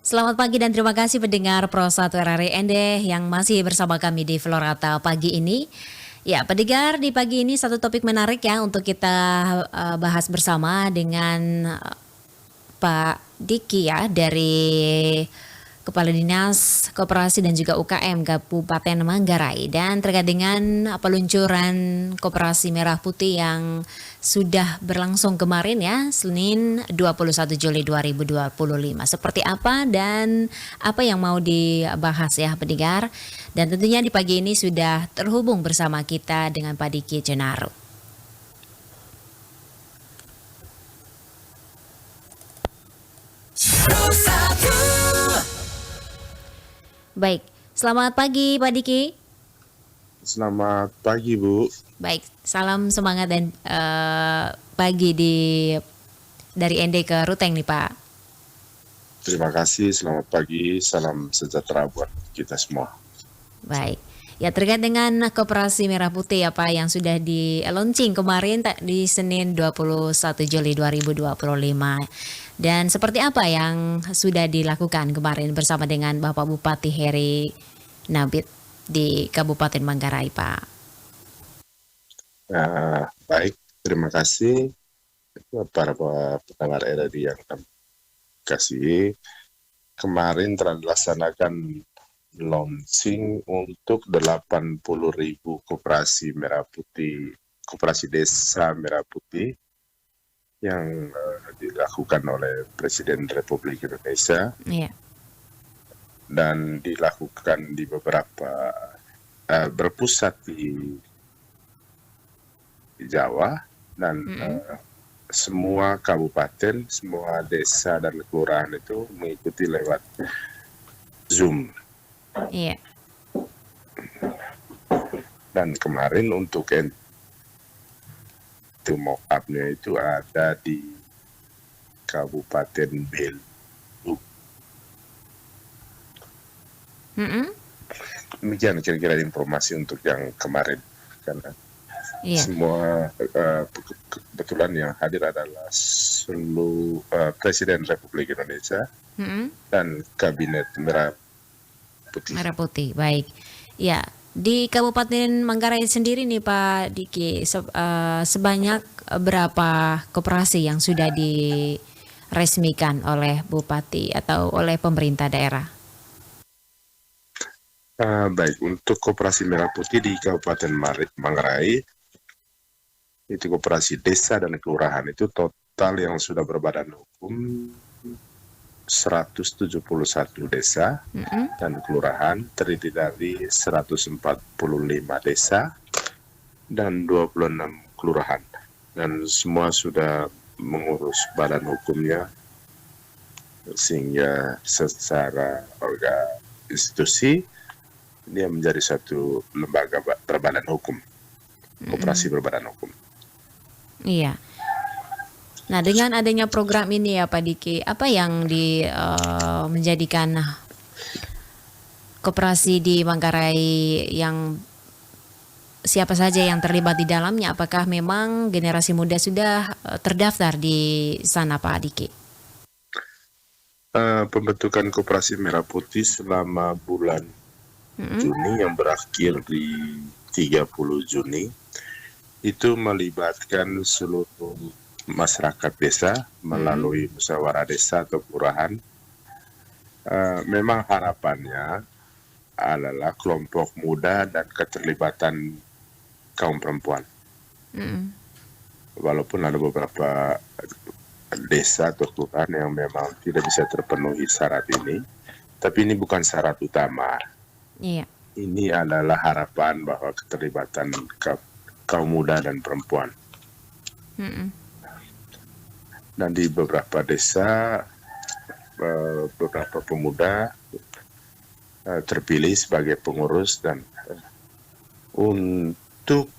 Selamat pagi dan terima kasih pendengar Pro 1 RRI Ende yang masih bersama kami di Florata pagi ini. Ya, pendengar di pagi ini satu topik menarik ya untuk kita bahas bersama dengan Pak Diki ya dari Kepala Dinas Koperasi dan juga UKM Kabupaten Manggarai dan terkait dengan peluncuran Koperasi Merah Putih yang sudah berlangsung kemarin ya, Senin 21 Juli 2025. Seperti apa dan apa yang mau dibahas ya pendengar. Dan tentunya di pagi ini sudah terhubung bersama kita dengan Pak Diki Jenaro. Baik, selamat pagi Pak Diki. Selamat pagi, Bu. Baik, salam semangat dan pagi dari Ende ke Ruteng nih Pak. Terima kasih, selamat pagi, salam sejahtera buat kita semua. Baik, ya terkait dengan Koperasi Merah Putih apa yang sudah di launching kemarin di Senin 21 Juli 2025. Dan seperti apa yang sudah dilakukan kemarin bersama dengan Bapak Bupati Heri Nabit di Kabupaten Manggarai, Pak? Baik, terima kasih para pendengar RRI yang kami kasih. Kemarin telah dilaksanakan launching untuk 80.000 koperasi merah putih, koperasi desa merah putih yang dilakukan oleh Presiden Republik Indonesia. Iya. Dan dilakukan di beberapa berpusat di Jawa dan semua kabupaten, semua desa dan kelurahan itu mengikuti lewat Zoom. Iya. Dan kemarin untuk itu mock-up-nya itu ada di Kabupaten Belu. Demikian kira-kira informasi untuk yang kemarin, karena semua kebetulan yang hadir adalah seluruh Presiden Republik Indonesia dan Kabinet Merah Putih. Merah Putih, baik. Ya, di Kabupaten Manggarai sendiri nih Pak Diki, sebanyak berapa koperasi yang sudah diresmikan oleh Bupati atau oleh pemerintah daerah? Baik, untuk Koperasi Merah Putih di Kabupaten Manggarai, itu koperasi desa dan kelurahan itu total yang sudah berbadan hukum 171 desa dan kelurahan, terdiri dari 145 desa dan 26 kelurahan, dan semua sudah mengurus badan hukumnya sehingga secara institusi dia menjadi satu lembaga berbadan hukum, koperasi berbadan hukum. Iya. Nah, dengan adanya program ini ya Pak Diki, apa yang menjadikan koperasi di Manggarai yang siapa saja yang terlibat di dalamnya? Apakah memang generasi muda sudah terdaftar di sana Pak Diki? Pembentukan Koperasi Merah Putih selama bulan Juni yang berakhir di 30 Juni itu melibatkan seluruh masyarakat desa melalui musyawarah desa atau kelurahan. Memang harapannya adalah kelompok muda dan keterlibatan kaum perempuan. Walaupun ada beberapa desa atau kelurahan yang memang tidak bisa terpenuhi syarat ini, tapi ini bukan syarat utama. Iya. Ini adalah harapan bahwa keterlibatan kaum muda dan perempuan. Dan di beberapa desa, beberapa pemuda terpilih sebagai pengurus, dan untuk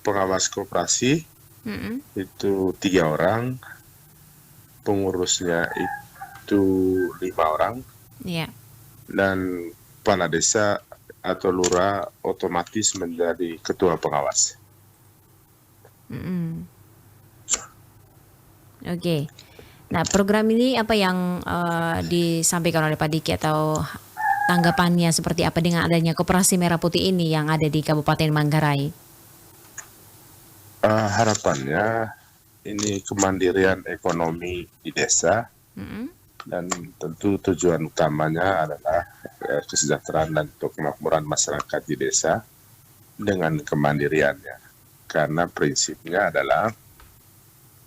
pengawas koperasi itu 3 orang, pengurusnya itu 5 orang, dan kepala desa atau lurah otomatis menjadi ketua pengawas. Oke. Nah, program ini apa yang disampaikan oleh Pak Diki atau tanggapannya seperti apa dengan adanya Koperasi Merah Putih ini yang ada di Kabupaten Manggarai? Harapannya ini kemandirian ekonomi di desa, Mm-mm. dan tentu tujuan utamanya adalah kesejahteraan dan kemakmuran masyarakat di desa dengan kemandiriannya. Karena prinsipnya adalah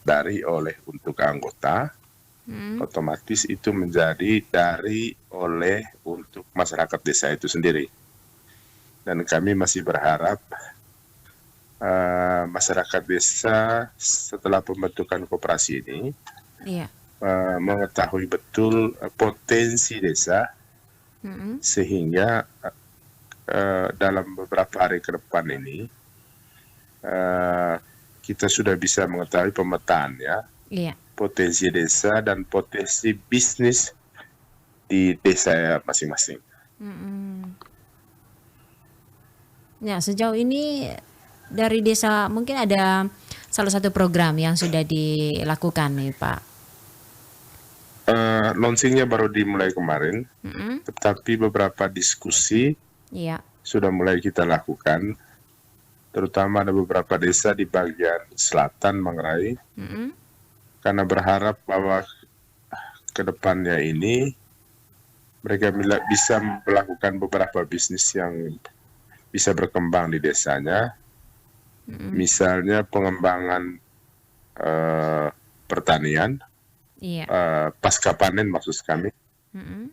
dari oleh untuk anggota, Mm. otomatis itu menjadi dari oleh untuk masyarakat desa itu sendiri. Dan kami masih berharap masyarakat desa setelah pembentukan koperasi ini Iya. mengetahui betul potensi desa, Mm-mm. sehingga dalam beberapa hari ke depan ini kita sudah bisa mengetahui pemetaan ya, Iya. potensi desa dan potensi bisnis di desa masing-masing. Mm-mm. Ya, sejauh ini dari desa mungkin ada salah satu program yang sudah dilakukan nih Pak. Launchingnya baru dimulai kemarin, Mm-mm. tetapi beberapa diskusi Iya. sudah mulai kita lakukan, terutama ada beberapa desa di bagian selatan Manggarai, Mm-mm. karena berharap bahwa ke depannya ini mereka bisa melakukan beberapa bisnis yang bisa berkembang di desanya, Mm-mm. misalnya pengembangan pertanian, Iya. pasca panen maksud kami, Mm-mm.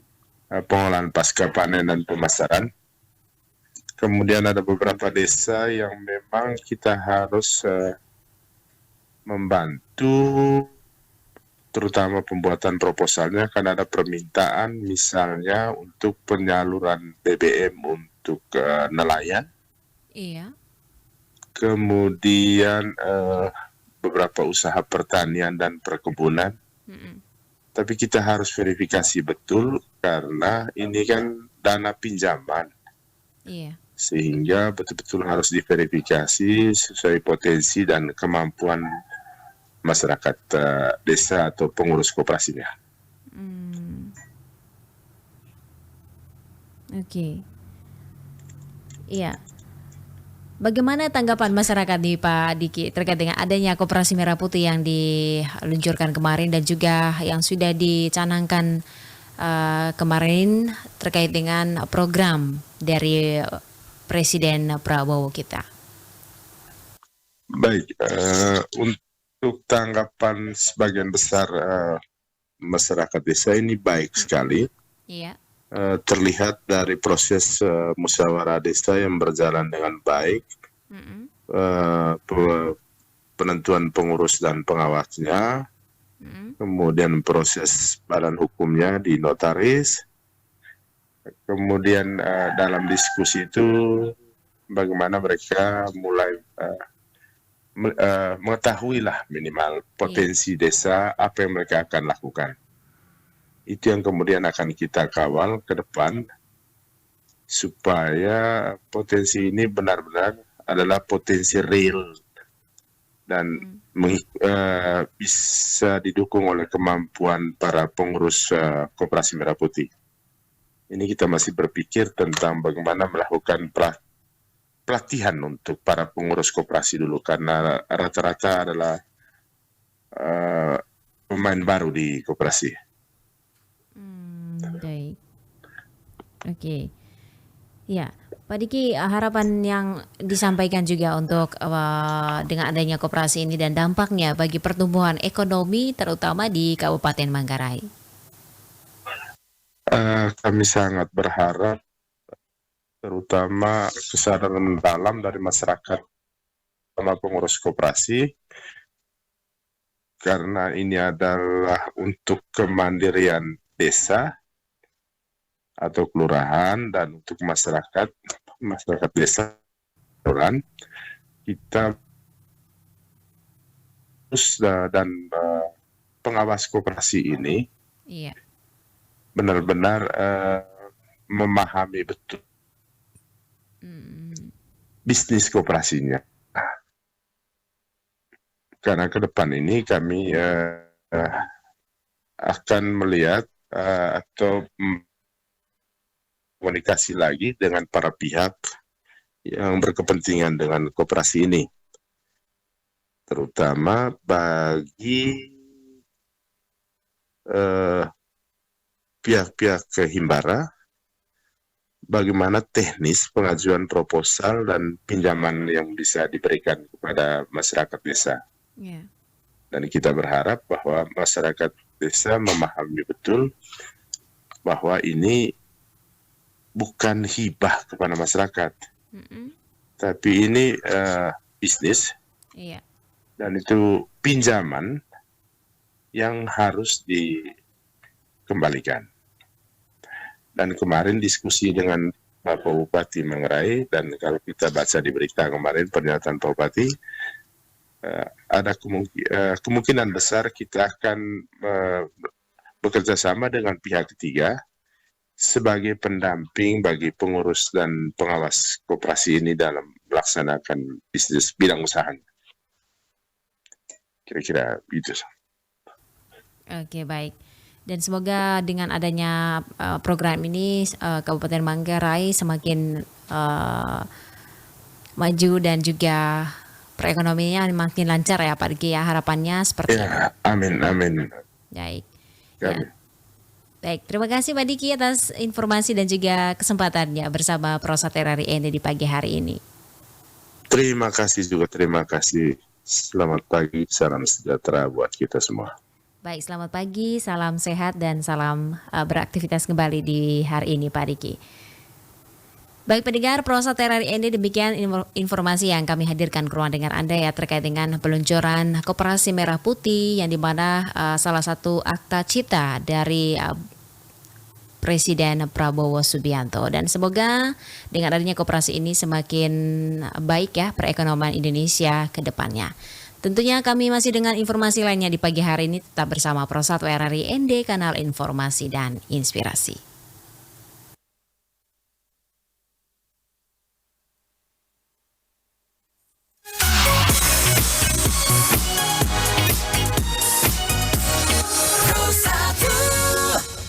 pengolahan pasca panen dan pemasaran. Kemudian ada beberapa desa yang memang kita harus membantu, terutama pembuatan proposalnya, karena ada permintaan misalnya untuk penyaluran BBM untuk nelayan, Iya. kemudian beberapa usaha pertanian dan perkebunan. Mm-mm. Tapi kita harus verifikasi betul karena ini kan dana pinjaman, Iya. sehingga betul-betul harus diverifikasi sesuai potensi dan kemampuan masyarakat desa atau pengurus koperasinya. Mm. Oke. Iya. Bagaimana tanggapan masyarakat nih Pak Diki terkait dengan adanya Koperasi Merah Putih yang diluncurkan kemarin dan juga yang sudah dicanangkan kemarin terkait dengan program dari Presiden Prabowo kita? Baik, untuk tanggapan sebagian besar masyarakat desa ini baik sekali. Iya. Terlihat dari proses musyawarah desa yang berjalan dengan baik, Mm-mm. penentuan pengurus dan pengawasnya, Mm-mm. kemudian proses badan hukumnya di notaris, kemudian dalam diskusi itu bagaimana mereka mulai mengetahui lah minimal Iya. potensi desa, apa yang mereka akan lakukan. Itu yang kemudian akan kita kawal ke depan, supaya potensi ini benar-benar adalah potensi real dan bisa didukung oleh kemampuan para pengurus Koperasi Merah Putih. Ini kita masih berpikir tentang bagaimana melakukan pelatihan untuk para pengurus koperasi dulu, karena rata-rata adalah pemain baru di koperasi. Baik. Oke. Ya, Pak Diki, harapan yang disampaikan juga untuk dengan adanya koperasi ini dan dampaknya bagi pertumbuhan ekonomi terutama di Kabupaten Manggarai. Kami sangat berharap terutama kesadaran dalam dari masyarakat sama pengurus koperasi, karena ini adalah untuk kemandirian desa atau kelurahan dan untuk masyarakat desa kita dan pengawas koperasi ini Iya. benar-benar memahami betul bisnis koperasinya. Karena ke depan ini kami akan melihat atau komunikasi lagi dengan para pihak yang berkepentingan dengan koperasi ini, terutama bagi pihak-pihak Himbara, bagaimana teknis pengajuan proposal dan pinjaman yang bisa diberikan kepada masyarakat desa. Ya. Dan kita berharap bahwa masyarakat desa memahami betul bahwa ini bukan hibah kepada masyarakat, tapi ini bisnis, Iya. dan itu pinjaman yang harus dikembalikan. Dan kemarin diskusi dengan Pak Bupati Manggarai, dan kalau kita baca di berita kemarin pernyataan Pak Bupati, ada kemungkinan besar kita akan bekerja sama dengan pihak ketiga sebagai pendamping bagi pengurus dan pengawas koperasi ini dalam melaksanakan bisnis bidang usahanya. Kira-kira itu. Oke, baik. Dan semoga dengan adanya program ini Kabupaten Manggarai semakin maju dan juga perekonomiannya makin lancar ya Pak Diki ya, harapannya seperti itu. Ya, amin, amin. Baik. Amin. Ya. Baik, terima kasih Pak Diki atas informasi dan juga kesempatannya bersama Prosat RRI di pagi hari ini. Terima kasih juga, terima kasih. Selamat pagi, salam sejahtera buat kita semua. Baik, selamat pagi, salam sehat dan salam beraktivitas kembali di hari ini Pak Diki. Baik pendengar Prosat RRI demikian informasi yang kami hadirkan ke ruang dengar Anda ya terkait dengan peluncuran Koperasi Merah Putih yang dimana salah satu akta cipta dari Presiden Prabowo Subianto, dan semoga dengan adanya koperasi ini semakin baik ya perekonomian Indonesia ke depannya. Tentunya kami masih dengan informasi lainnya di pagi hari ini, tetap bersama Prosat RRI ND, kanal informasi dan inspirasi.